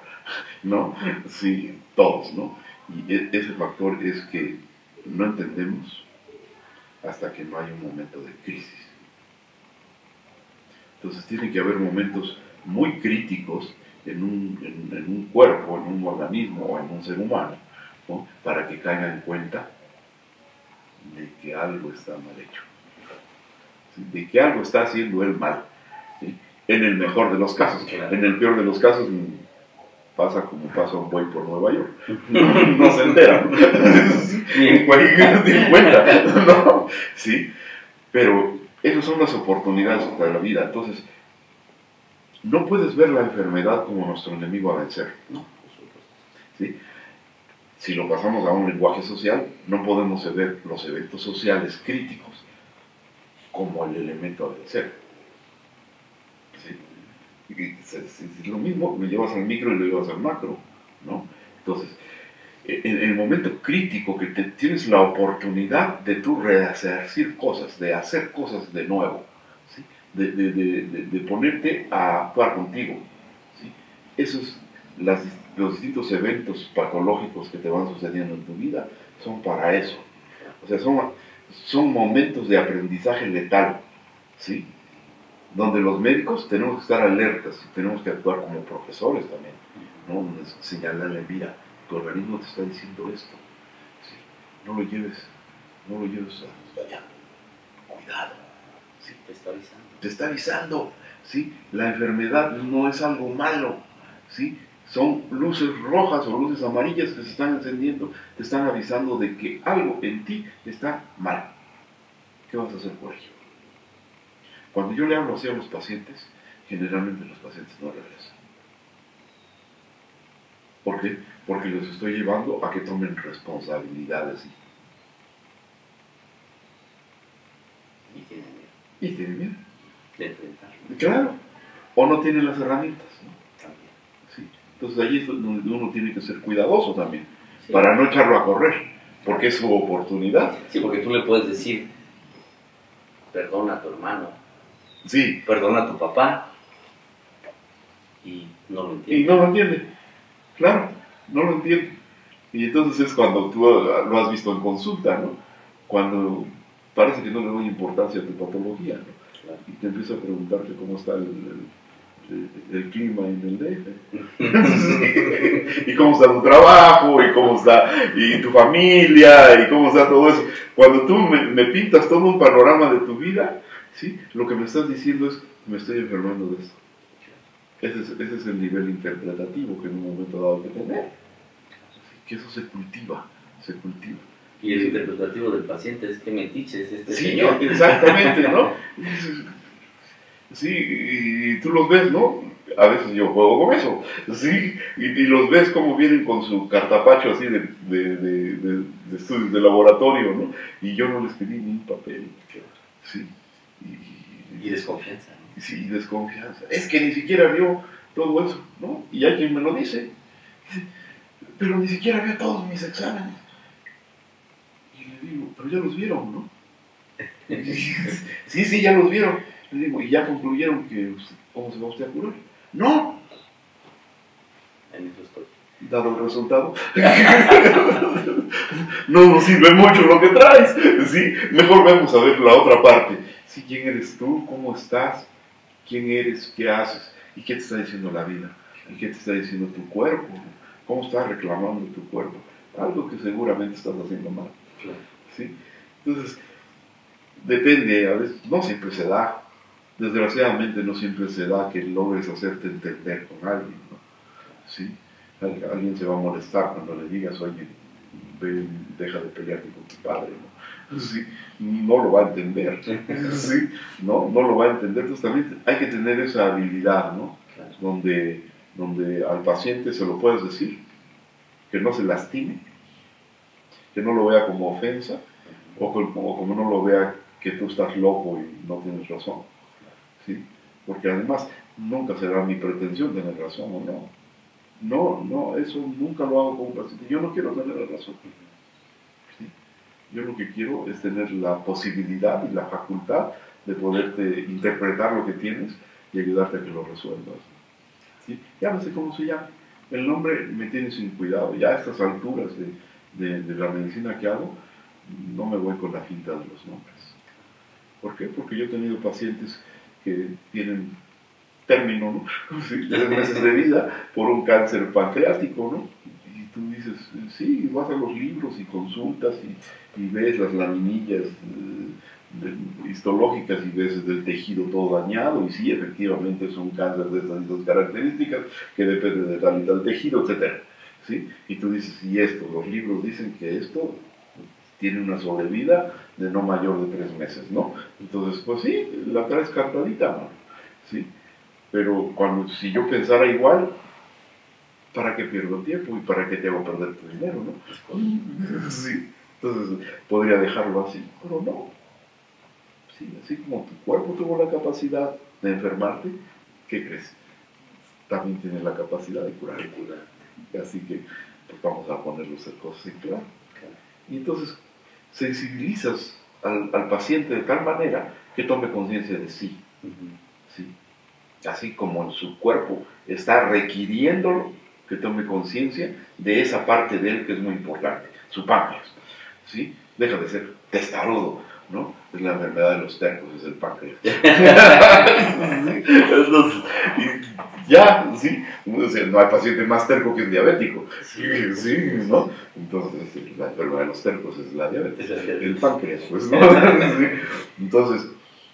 ¿no? Sí, todos, ¿no? Y ese factor es que no entendemos hasta que no hay un momento de crisis. Entonces tiene que haber momentos muy críticos en un cuerpo, en un organismo o en un ser humano, ¿no? Para que caiga en cuenta de que algo está mal hecho, ¿sí? De que algo está haciendo él mal, ¿sí? En el mejor de los casos. Claro. En el peor de los casos pasa como pasa un buey por Nueva York. No se entera, ¿no? Un güey que no tiene cuenta, ¿no? ¿Sí? Pero esas son las oportunidades para la vida. Entonces, no puedes ver la enfermedad como nuestro enemigo a vencer. No, por supuesto. ¿Sí? Si lo pasamos a un lenguaje social, no podemos ver los eventos sociales críticos como el elemento a vencer. ¿Sí? Es lo mismo, lo llevas al micro y lo llevas al macro, ¿no? Entonces, en el momento crítico que tienes la oportunidad de tú rehacer cosas, de hacer cosas de nuevo, ¿sí? de ponerte a actuar contigo, ¿sí? Esos, los distintos eventos patológicos que te van sucediendo en tu vida son para eso. O sea, son momentos de aprendizaje letal, ¿sí? Donde los médicos tenemos que estar alertas y tenemos que actuar como profesores también, ¿no? Señalarle, mira, tu organismo te está diciendo esto, ¿sí? No lo lleves hasta allá, cuidado, ¿sí? Te está avisando. Te está avisando, ¿sí? La enfermedad no es algo malo, ¿sí? Son luces rojas o luces amarillas que se están encendiendo, te están avisando de que algo en ti está mal. ¿Qué vas a hacer por ello? Cuando yo le hablo así a los pacientes, generalmente los pacientes no regresan. ¿Por qué? Porque los estoy llevando a que tomen responsabilidades. Y tiene miedo. De enfrentarlo. Claro. O no tiene las herramientas, ¿no? También. Sí. Entonces allí es donde uno tiene que ser cuidadoso también, Sí. para no echarlo a correr, porque es su oportunidad. Sí, porque tú le puedes decir, perdona a tu hermano, Sí. perdona a tu papá, y no lo entiende. Y no lo entiende. Claro, no lo entiende. Y entonces es cuando tú lo has visto en consulta, ¿no? Cuando parece que no le doy importancia a tu patología, ¿no? Claro. Y te empieza a preguntarte cómo está el clima en el DF. Y cómo está tu trabajo, y cómo está y tu familia, y cómo está todo eso. Cuando tú me pintas todo un panorama de tu vida, ¿sí? Lo que me estás diciendo es, me estoy enfermando de esto. Ese es el nivel interpretativo que en un momento dado hay que tener. Que eso se cultiva, se cultiva. Y el interpretativo del paciente es que metiche es este Sí, señor. exactamente, ¿no? Sí, y tú los ves, ¿no? A veces yo juego con eso, sí, y los ves como vienen con su cartapacho así de estudios de laboratorio, ¿no? Y yo no les pedí ni un papel, sí. Y desconfianza, ¿no? Sí, desconfianza. Es que ni siquiera vio todo eso, ¿no? Y hay quien me lo dice, pero ni siquiera vio todos mis exámenes. Y le digo, pero ya los vieron, ¿no? Sí, ya los vieron. Le digo, ¿y ya concluyeron que cómo se va usted a curar? No. En eso estoy. Dado el resultado, no nos sirve mucho lo que traes. Sí, mejor vamos a ver la otra parte. Sí, ¿quién eres tú? ¿Cómo estás? ¿Quién eres? ¿Qué haces? ¿Y qué te está diciendo la vida? ¿Y qué te está diciendo tu cuerpo? ¿Cómo estás reclamando tu cuerpo? Algo que seguramente estás haciendo mal. Claro. ¿Sí? Entonces, depende, a veces no siempre se da. Desgraciadamente no siempre se da que logres hacerte entender con alguien, ¿no? ¿Sí? Alguien se va a molestar cuando le digas, oye, ve, deja de pelearte con tu padre, ¿no? Sí, no lo va a entender, ¿sí? No lo va a entender. Entonces también hay que tener esa habilidad, ¿no? Claro. Donde al paciente se lo puedes decir, que no se lastime, que no lo vea como ofensa, o como no lo vea que tú estás loco y no tienes razón, ¿sí? Porque además nunca será mi pretensión tener razón o no. No, eso nunca lo hago con un paciente. Yo no quiero tener la razón. ¿Sí? Yo lo que quiero es tener la posibilidad y la facultad de poderte interpretar lo que tienes y ayudarte a que lo resuelvas. ¿Sí? Ya no sé cómo se llama. El nombre me tiene sin cuidado. Ya a estas alturas de la medicina que hago, no me voy con la finta de los nombres. ¿Por qué? Porque yo he tenido pacientes que tienen término, ¿no? Sí, 3 meses de vida por un cáncer pancreático, ¿no? Y tú dices, sí, vas a los libros y consultas y ves las laminillas histológicas y ves el tejido todo dañado, y sí, efectivamente es un cáncer de estas características que depende de tal y tal tejido, etc. ¿Sí? Y tú dices, y esto, los libros dicen que esto tiene una sobrevida de no mayor de 3 meses, ¿no? Entonces, pues sí, la traes cantadita, ¿no? ¿Sí? Pero si yo pensara igual, ¿para qué pierdo tiempo y para qué te hago perder tu dinero, no? Sí. Entonces podría dejarlo así, pero no. Sí, así como tu cuerpo tuvo la capacidad de enfermarte, ¿qué crees? También tiene la capacidad de curarte. Así que pues vamos a poner las cosas en claro. Y entonces sensibilizas al paciente de tal manera que tome conciencia de sí. ¿Sí? Así como en su cuerpo está requiriéndolo, que tome conciencia de esa parte de él que es muy importante, su páncreas, ¿sí? Deja de ser testarudo, ¿no? Es la enfermedad de los tercos, es el páncreas. Entonces, ya, ¿sí? O sea, no hay paciente más terco que el diabético, ¿sí? ¿No? Entonces, la enfermedad de los tercos es la diabetes, el páncreas, pues, ¿no? ¿Sí? Entonces,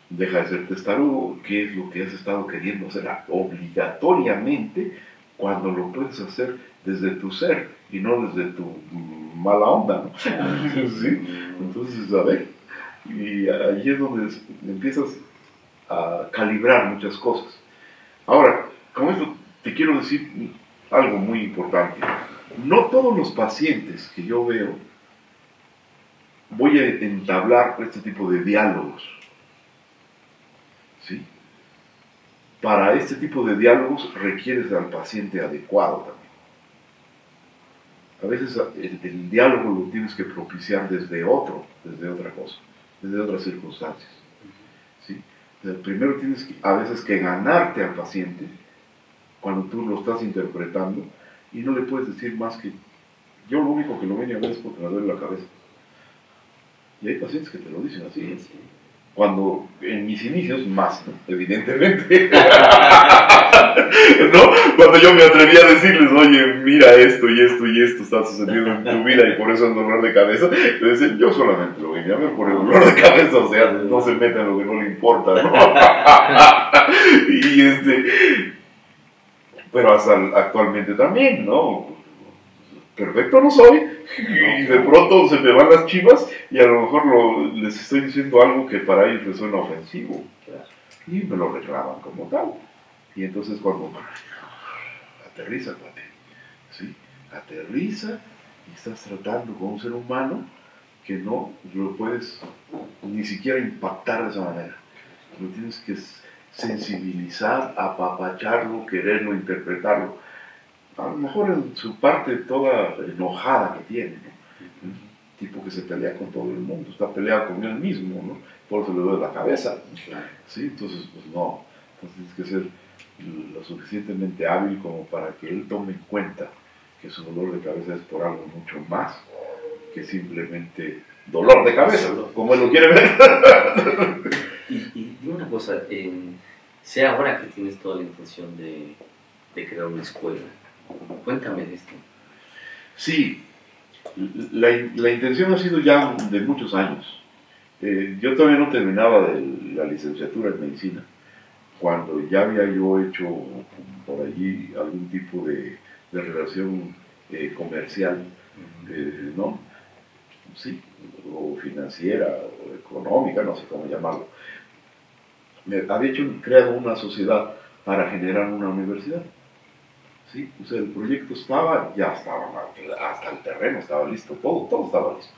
deja de ser testarudo, ¿qué es lo que has estado queriendo hacer obligatoriamente cuando lo puedes hacer desde tu ser y no desde tu mala onda, ¿no? ¿Sí? Entonces, a ver, y ahí es donde empiezas a calibrar muchas cosas. Ahora, con esto te quiero decir algo muy importante. No todos los pacientes que yo veo voy a entablar este tipo de diálogos. para este tipo de diálogos requieres al paciente adecuado también. A veces el diálogo lo tienes que propiciar desde otra cosa, desde otras circunstancias. ¿Sí? O sea, primero tienes a veces que ganarte al paciente cuando tú lo estás interpretando y no le puedes decir más que yo lo único que lo vine a ver es porque me duele la cabeza. Y hay pacientes que te lo dicen así. Sí. Cuando en mis inicios, más, ¿no? Evidentemente, ¿no? Cuando yo me atreví a decirles, oye, mira esto y esto y esto está sucediendo en tu vida y por eso el dolor de cabeza, le decían, yo solamente lo vine a ver por el dolor de cabeza, o sea, no se meta en lo que no le importa, ¿no? Pero hasta actualmente también, ¿no? Perfecto no soy, y de pronto se me van las chivas y a lo mejor les estoy diciendo algo que para ellos les suena ofensivo, y me lo reclaman como tal. Y entonces cuando aterriza, cuate, ¿sí? Aterriza y estás tratando con un ser humano que no lo puedes ni siquiera impactar de esa manera. Lo tienes que sensibilizar, apapacharlo, quererlo, interpretarlo. A lo mejor en su parte toda enojada que tiene, ¿no? Un tipo que se pelea con todo el mundo, está peleado con él mismo, ¿no? Por eso le duele la cabeza, ¿sí? Entonces, pues no, entonces tienes que ser lo suficientemente hábil como para que él tome en cuenta que su dolor de cabeza es por algo mucho más que simplemente dolor de cabeza, como él lo quiere ver. Y dime una cosa, sé ahora que tienes toda la intención de crear una escuela. Cuéntame de esto. Sí, la intención ha sido ya de muchos años. Yo todavía no terminaba de la licenciatura en medicina, cuando ya había yo hecho por allí algún tipo de relación comercial, ¿no? Sí, o financiera, o económica, no sé cómo llamarlo. Había creado una sociedad para generar una universidad. ¿Sí? O sea, el proyecto estaba, ya estaba, hasta el terreno estaba listo, todo estaba listo.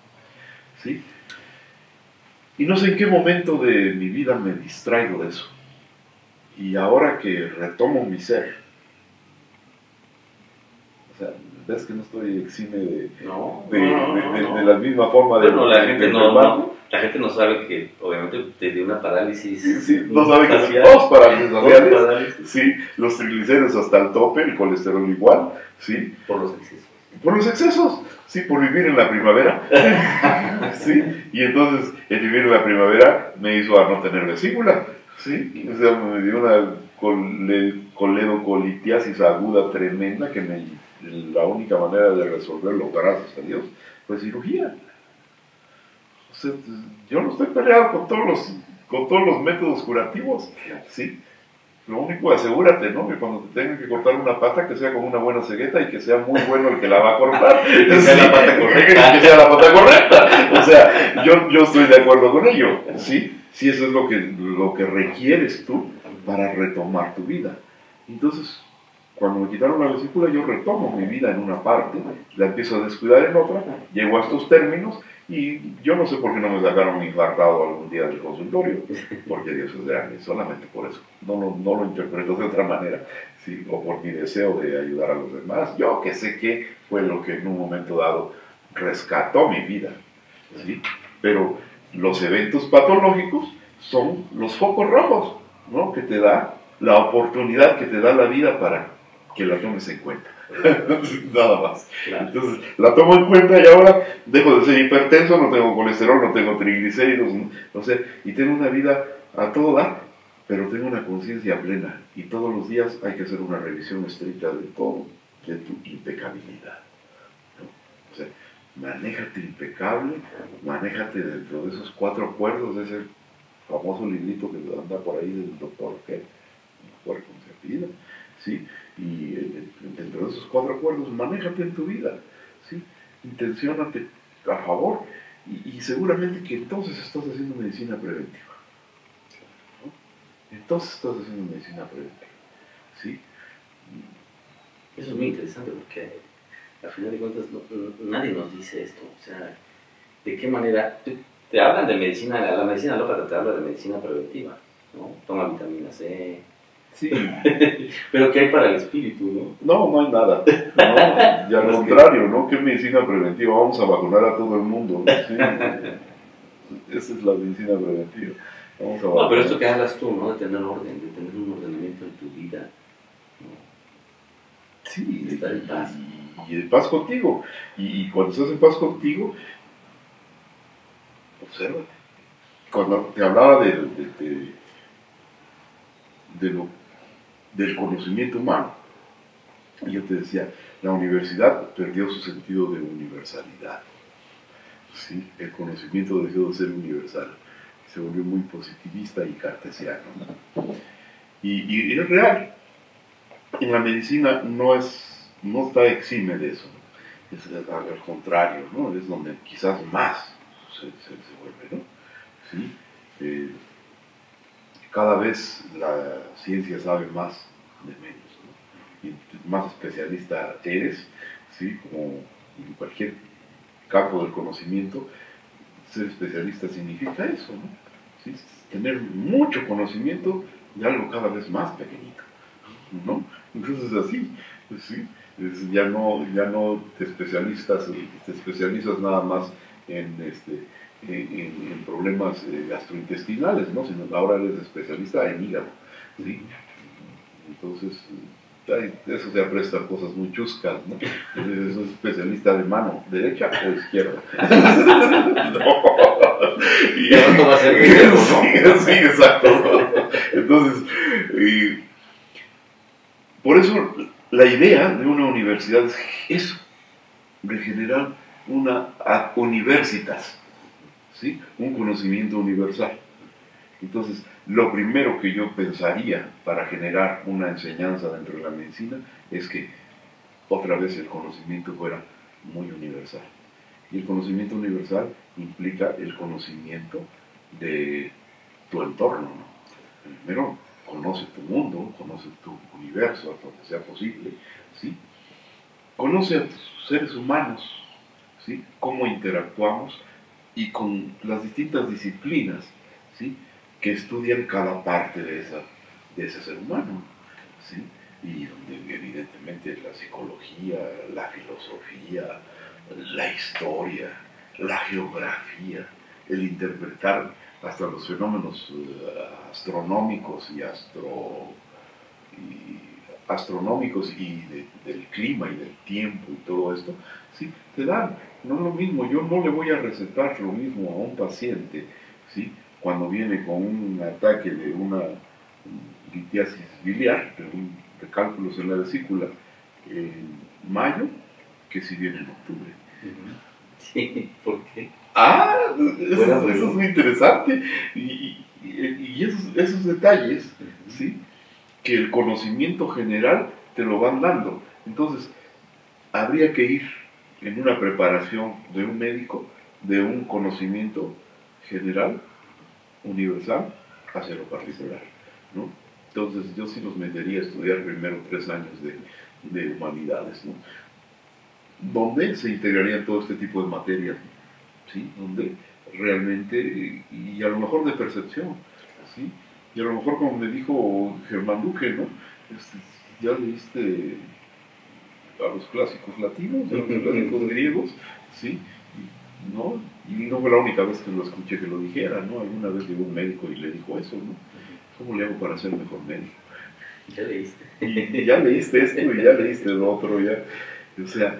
¿Sí? Y no sé en qué momento de mi vida me distraigo de eso. Y ahora que retomo mi ser, o sea, ves que no estoy exime de la misma forma de... Bueno, la gente no sabe que obviamente te dio una parálisis. Sí, no sabe que dos parálisis faciales. Sí, los triglicéridos hasta el tope, el colesterol igual, ¿sí? Por los excesos. Por los excesos, sí, por vivir en la primavera. Sí, y entonces el vivir en la primavera me hizo a no tener vesícula, ¿sí? O sea, me dio una coledocolitis aguda tremenda que la única manera de resolverlo, gracias a Dios, fue cirugía. O sea, yo no estoy peleado con todos los métodos curativos, ¿sí? Lo único, asegúrate, ¿no? Que cuando te tengan que cortar una pata, que sea con una buena cegueta y que sea muy bueno el que la va a cortar. Que sea la pata correcta. Que sea la pata correcta. O sea, yo estoy de acuerdo con ello, ¿sí? Sí, eso es lo que requieres tú para retomar tu vida. Entonces, cuando me quitaron la vesícula, yo retomo mi vida en una parte, la empiezo a descuidar en otra, llego a estos términos y yo no sé por qué no me sacaron infartado algún día del consultorio, porque Dios es grande, solamente por eso. No lo interpreto de otra manera, ¿sí? O por mi deseo de ayudar a los demás. Yo que sé qué fue lo que en un momento dado rescató mi vida, ¿sí? Pero los eventos patológicos son los focos rojos, ¿no? Que te da la oportunidad que te da la vida para que la tomes en cuenta. Nada más. Claro. Entonces, la tomo en cuenta y ahora dejo de ser hipertenso, no tengo colesterol, no tengo triglicéridos, no sé, y tengo una vida a todo dar, pero tengo una conciencia plena y todos los días hay que hacer una revisión estricta de todo, de tu impecabilidad, ¿no? O sea, manéjate impecable, manéjate dentro de esos 4 acuerdos, de ese famoso librito que anda por ahí del doctor, que no recuerdo cómo se pide, ¿sí? Y dentro de esos 4 acuerdos, manéjate en tu vida, ¿sí? Intenciónate a favor y seguramente que entonces estás haciendo medicina preventiva, ¿no? Entonces estás haciendo medicina preventiva, ¿sí? Eso es muy interesante porque al final de cuentas nadie nos dice esto, o sea, de qué manera te hablan de medicina, la medicina alópata te habla de medicina preventiva, ¿no? Toma vitamina C, Sí. Pero ¿qué hay para el espíritu, no? No, no hay nada. No, y al contrario, ¿no? ¿Qué medicina preventiva? Vamos a vacunar a todo el mundo, ¿no? Sí. Esa es la medicina preventiva. Vamos a vacunar. No, pero esto que hablas tú, ¿no? De tener orden, de tener un ordenamiento en tu vida, ¿no? Sí, De estar en paz. y en paz contigo. Y cuando estás en paz contigo, observa. Cuando te hablaba del conocimiento humano, yo te decía, la universidad perdió su sentido de universalidad. ¿Sí? El conocimiento dejó de ser universal, se volvió muy positivista y cartesiano, ¿no? Y es real. En la medicina no está exime de eso, ¿no? Es al contrario, ¿no? Es donde quizás más se vuelve, ¿no? ¿Sí? Cada vez la ciencia sabe más de menos, ¿no? Y más especialista eres, ¿sí? Como en cualquier campo del conocimiento, ser especialista significa eso, ¿no? ¿Sí? Tener mucho conocimiento de algo cada vez más pequeñito, ¿no? Entonces así, pues sí, ya no te especializas nada más en problemas gastrointestinales, ¿no? Sino ahora eres especialista en hígado, ¿sí? Entonces, eso se presta a cosas muy chuscas, ¿no? Es un especialista de mano derecha o izquierda. No. Y ya no va a ser griego, ¿no? Sí, exacto, ¿no? Entonces, por eso la idea de una universidad es eso, de generar una ad universitas, ¿sí? Un conocimiento universal. Entonces, lo primero que yo pensaría para generar una enseñanza dentro de la medicina es que otra vez el conocimiento fuera muy universal. Y el conocimiento universal implica el conocimiento de tu entorno, ¿no? Primero, conoce tu mundo, conoce tu universo, hasta donde sea posible, ¿sí? Conoce a tus seres humanos, ¿sí? Cómo interactuamos y con las distintas disciplinas, ¿sí? Que estudian cada parte de ese ser humano, ¿sí? Y donde evidentemente la psicología, la filosofía, la historia, la geografía, el interpretar hasta los fenómenos astronómicos del clima y del tiempo y todo esto, ¿sí? Te dan, no es lo mismo, yo no le voy a recetar lo mismo a un paciente, ¿sí? Cuando viene con un ataque de una litiasis biliar, de cálculos en la vesícula, en mayo, que si viene en octubre. Sí, ¿por qué? Eso es muy interesante. Y esos detalles, ¿sí? Que el conocimiento general te lo van dando. Entonces, habría que ir en una preparación de un médico, de un conocimiento general, universal, hacia lo particular, ¿no? Entonces, yo sí los metería a estudiar primero 3 años de humanidades, ¿no? Donde se integrarían todo este tipo de materias, ¿sí? Donde realmente, y a lo mejor de percepción, ¿sí? Y a lo mejor como me dijo Germán Duque, ¿no? Ya leíste a los clásicos latinos, a los clásicos griegos, ¿sí? ¿No? Y no fue la única vez que lo escuché que lo dijera, ¿no? Alguna vez llegó un médico y le dijo eso, ¿no? ¿Cómo le hago para ser mejor médico? Ya leíste. Y ya leíste esto y ya leíste lo otro, ya. O sea,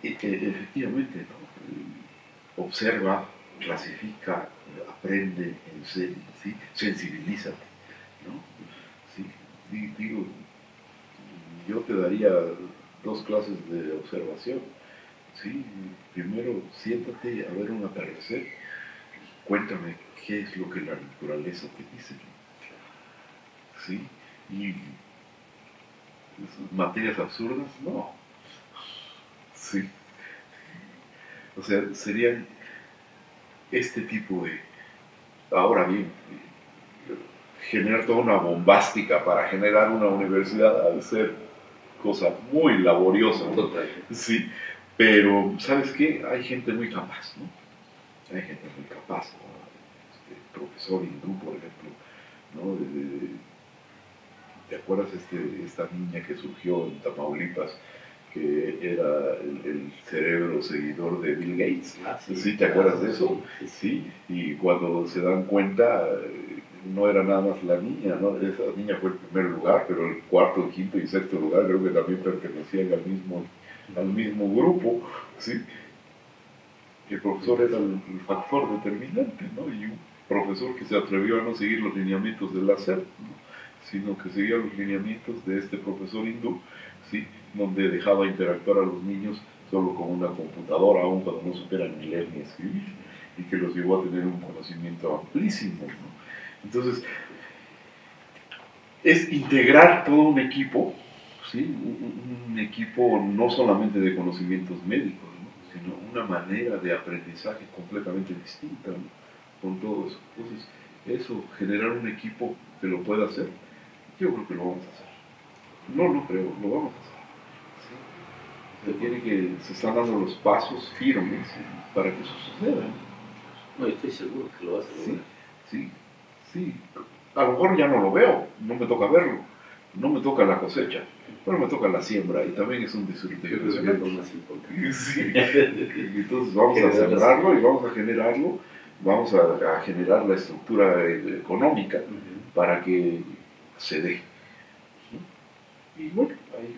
efectivamente, ¿no? Observa, clasifica, aprende, enseña, ¿sí? Sensibilízate, ¿no? ¿Sí? Digo, yo te daría 2 clases de observación, ¿sí? Primero, siéntate a ver un atardecer, cuéntame qué es lo que la naturaleza te dice, ¿sí? Y materias absurdas, no, sí. O sea, serían este tipo de... Ahora bien, generar toda una bombástica para generar una universidad al ser cosa muy laboriosa, ¿no? Total. Sí, pero ¿sabes qué? Hay gente muy capaz, ¿no? Hay gente muy capaz, ¿no? Profesor hindú, por ejemplo, ¿no? ¿Te acuerdas esta niña que surgió en Tamaulipas, que era el cerebro seguidor de Bill Gates? Ah, sí, ¿Sí? ¿Te acuerdas de eso? Sí, sí, Sí, y cuando se dan cuenta, no era nada más la niña, ¿no? Esa niña fue el primer lugar, pero el cuarto, quinto y sexto lugar creo que también pertenecían al mismo grupo, ¿sí? El profesor era el factor determinante, ¿no? Y un profesor que se atrevió a no seguir los lineamientos del láser, ¿no? Sino que seguía los lineamientos de este profesor hindú, ¿sí? Donde dejaba interactuar a los niños solo con una computadora, aun cuando no supieran ni leer ni escribir, y que los llevó a tener un conocimiento amplísimo, ¿no? Entonces, es integrar todo un equipo, ¿sí? Un equipo no solamente de conocimientos médicos, ¿no? Sino una manera de aprendizaje completamente distinta, ¿no? Con todo eso. Entonces, eso, generar un equipo que lo pueda hacer, yo creo que lo vamos a hacer. No lo creo, lo vamos a hacer. ¿Sí? Se están dando los pasos firmes para que eso suceda. No, yo estoy seguro que lo vas a lograr. Sí, sí. A lo mejor ya no lo veo, no me toca verlo, no me toca la cosecha, pero me toca la siembra y también es un disfrute. Yo creo que es lo más importante. Sí. Entonces vamos a sembrarlo y vamos a generarlo, vamos a generar la estructura económica para que se dé. Y bueno, hay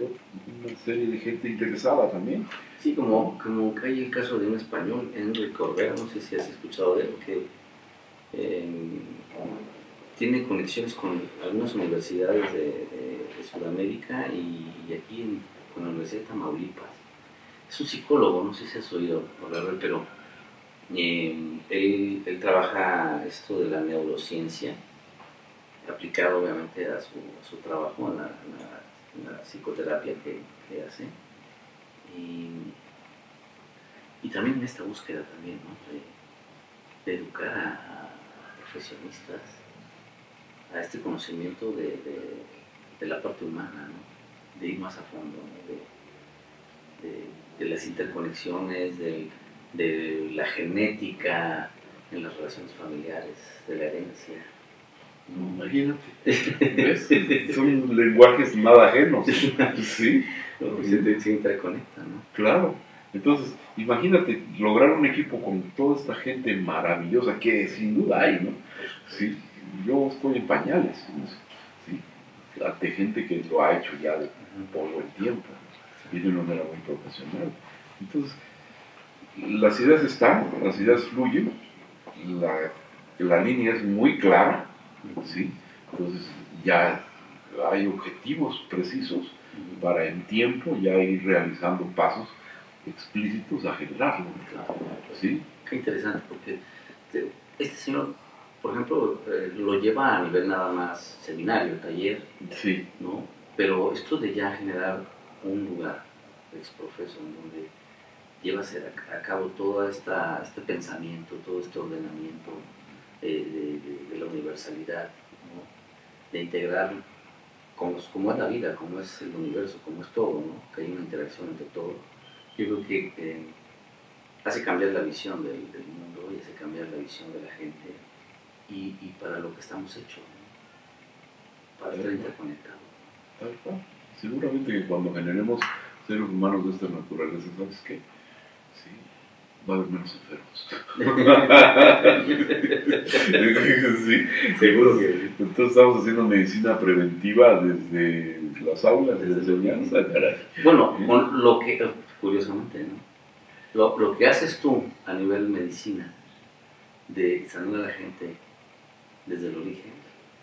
una serie de gente interesada también. Sí, como que hay el caso de un español, Enrique Corbera, no sé si has escuchado de él, que tiene conexiones con algunas universidades de Sudamérica y aquí con la Universidad de Tamaulipas. Es un psicólogo, no sé si has oído hablar de él, pero él trabaja esto de la neurociencia, aplicado obviamente a su trabajo, a la psicoterapia que hace. Y también en esta búsqueda también, ¿no? de educar a profesionistas a este conocimiento de la parte humana, ¿no? De ir más a fondo, ¿no? de las interconexiones, de la genética en las relaciones familiares, de la herencia. Imagínate, ¿ves? Son lenguajes nada ajenos, ¿sí? Se interconecta, ¿no? Claro. Entonces, imagínate lograr un equipo con toda esta gente maravillosa que sin duda hay, ¿no? Sí, yo estoy en pañales, ¿sí? De gente que lo ha hecho ya por buen tiempo y de una manera muy profesional. Entonces, las ideas están, las ideas fluyen, la línea es muy clara, ¿sí? Entonces ya hay objetivos precisos para en tiempo ya ir realizando pasos explícitos a generarlo, ¿sí? Qué interesante, porque este señor, por ejemplo, lo lleva a nivel nada más seminario, taller, sí, ¿no? Pero esto de ya generar un lugar exprofeso en donde llevas a cabo todo este pensamiento, todo este ordenamiento de la universalidad, ¿no? De integrar como es la vida, como es el universo, como es todo, ¿no? Que hay una interacción entre todo. Yo creo que hace cambiar la visión del mundo y hace cambiar la visión de la gente y para lo que estamos hechos, ¿no? Para estar interconectados. Tal cual. Seguramente que cuando generemos seres humanos de esta naturaleza, ¿sabes qué? Sí, va a haber menos enfermos. Sí, seguro que. Entonces estamos haciendo medicina preventiva desde las aulas, desde enseñanza, caray. Bueno, con lo que, curiosamente, ¿no? Lo que haces tú a nivel medicina, de sanar a la gente desde el origen,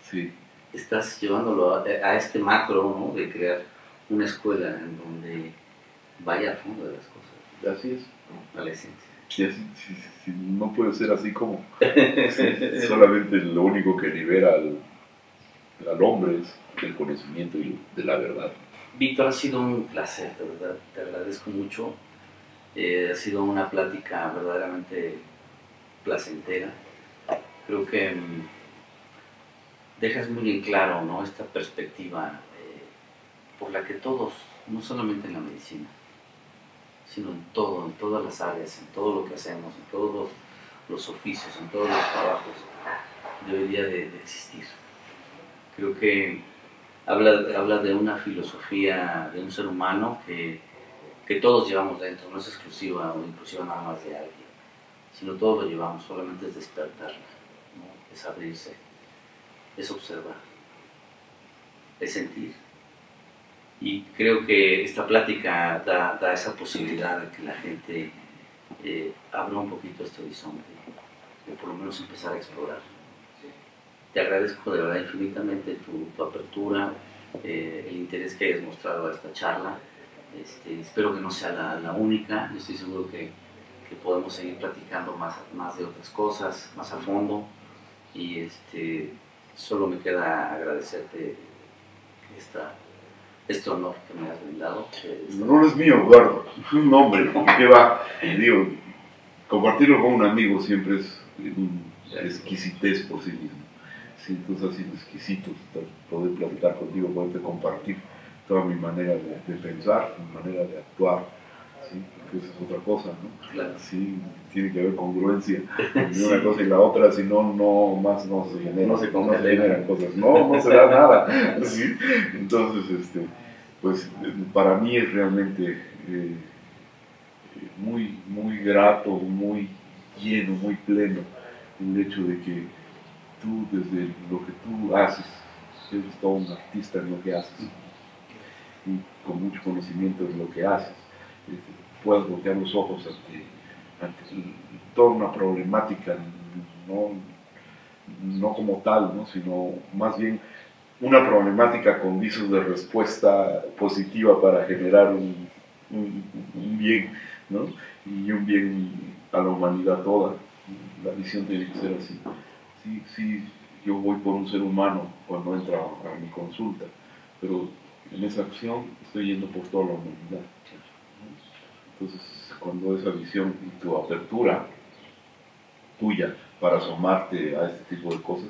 sí, estás llevándolo a este macro, ¿no? De crear una escuela en donde vaya al fondo de las cosas. Así es. A la esencia. Sí, no puede ser así como solamente lo único que libera al hombre es el conocimiento y de la verdad. Víctor, ha sido un placer, de verdad, te agradezco mucho. Ha sido una plática verdaderamente placentera. Creo que dejas muy en claro, ¿no? Esta perspectiva por la que todos, no solamente en la medicina, sino en todo, en todas las áreas, en todo lo que hacemos, en todos los oficios, en todos los trabajos, debería de existir. Creo que habla de una filosofía de un ser humano que todos llevamos dentro, no es exclusiva o inclusiva nada más de alguien, sino todos lo llevamos, solamente es despertarla, ¿no? Es abrirse, es observar, es sentir. Y creo que esta plática da esa posibilidad de que la gente abra un poquito este horizonte, de por lo menos empezar a explorar. Te agradezco de verdad infinitamente tu apertura, el interés que hayas mostrado a esta charla. Espero que no sea la única, yo estoy seguro que podemos seguir platicando más de otras cosas, más a fondo, y solo me queda agradecerte este honor que me has brindado. El honor es mío, Eduardo. Un hombre, ¿qué va? Digo, compartirlo con un amigo siempre es exquisitez por sí mismo. Sí, entonces ha sido exquisito poder platicar contigo, poderte compartir toda mi manera de pensar, mi manera de actuar, ¿sí? Porque esa es otra cosa, ¿no? Claro. Sí, tiene que haber congruencia entre Sí. una cosa y la otra, si no, no se generan, No se generan cosas, no se da nada, ¿sí? Entonces, pues para mí es realmente muy grato, muy lleno, muy pleno el hecho de que tú, desde lo que tú haces, eres todo un artista en lo que haces, y con mucho conocimiento de lo que haces, puedas voltear los ojos ante toda una problemática, no como tal, ¿no? Sino más bien una problemática con visos de respuesta positiva para generar un bien, ¿no? Y un bien a la humanidad toda. La visión tiene que ser así. Sí, yo voy por un ser humano cuando entra a mi consulta, pero en esa acción estoy yendo por toda la humanidad. Entonces, cuando esa visión y tu apertura tuya para asomarte a este tipo de cosas,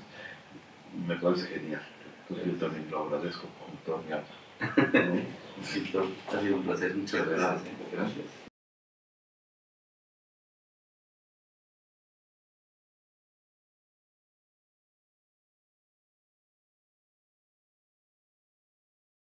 me parece genial. Entonces yo también lo agradezco con toda mi alma, ¿no? Sí, ha sido un placer, muchas gracias. Gracias.